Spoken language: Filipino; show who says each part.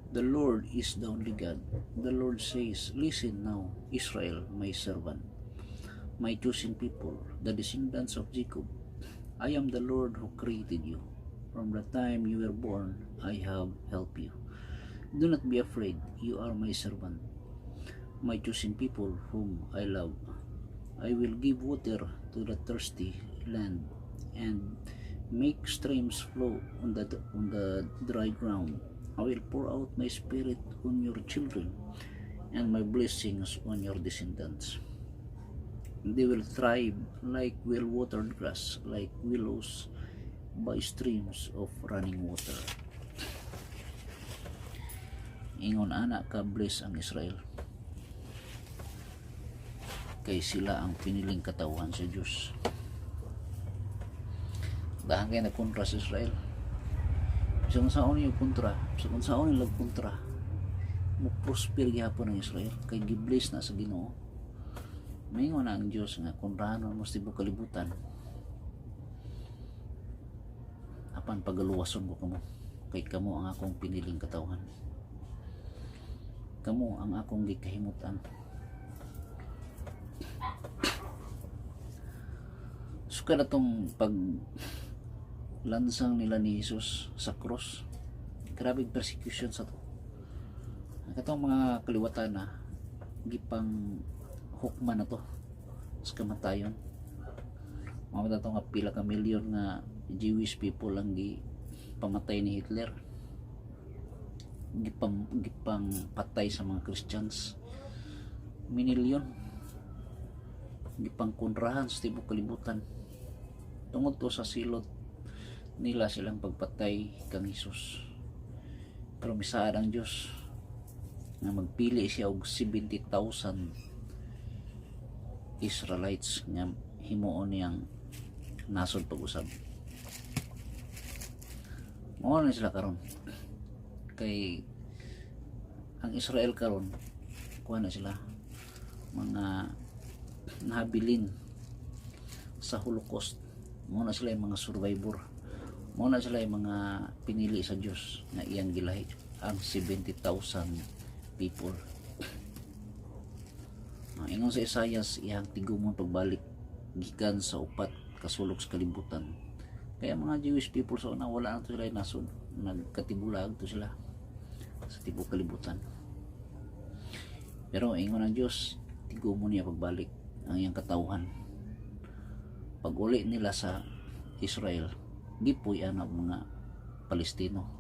Speaker 1: The Lord is the only God. The Lord says, listen now, Israel, my servant, my chosen people, the descendants of Jacob. I am the Lord who created you. From the time you were born, I have helped you. Do not be afraid, you are my servant, my chosen people whom I love. I will give water to the thirsty land and make streams flow on the dry ground. I will pour out my spirit on your children and my blessings on your descendants. They will thrive like well-watered grass, like willows by streams of running water. Ingon ana ka bless ang Israel, kay sila ang piniling katawan sa Diyos. Dahil kayo nagkontra sa Israel, sa kung saan yung kontra, sa kung saan yung lagkontra, mo prosper gihapon ng Israel, kay gibless na sa Ginoo. Maingon na ang Diyos nga kontrahan mo sa tibok kalibutan, apan pagaluwason ko kamo, kay kamo ang akong piniling katawan, kamo ang akong gikahimutan. So kada tong pag lansang nila ni Jesus sa cross, grabing persecution sa to. Katong mga kaliwatan na gipang hukman na to sa kamatayon. Mga to nga pila ka milyon nga Jewish people ang pamatay ni Hitler, gipang patay sa mga Christians, minilyon gipang kontrahan sa tibok kalibutan tungod to sa silot nila silang pagpatay kang Hesus. Pero misaad ang Diyos nga magpili siya og 70,000 Israelites nga himuon niyang nasod pag-usab. Mao na sila karon, kay ang Israel karon kuha na sila mga nahabilin sa Holocaust. Mao na sila yung mga survivor, mao na sila yung mga pinili sa Diyos na iyang gilahi, ang 70,000 people. Ingon sa Isaias, iyang tigumon pagbalik gikan sa upat kasulok sa kalibutan. Kaya mga Jewish people sa una, wala na to sila nasod, nagkatibulag to sila sa tibok kalibutan. Pero ingon ang Diyos, tigumon niya pagbalik ang iyang katawhan. Pag uli nila sa Israel, gipuy ang mga Palestino.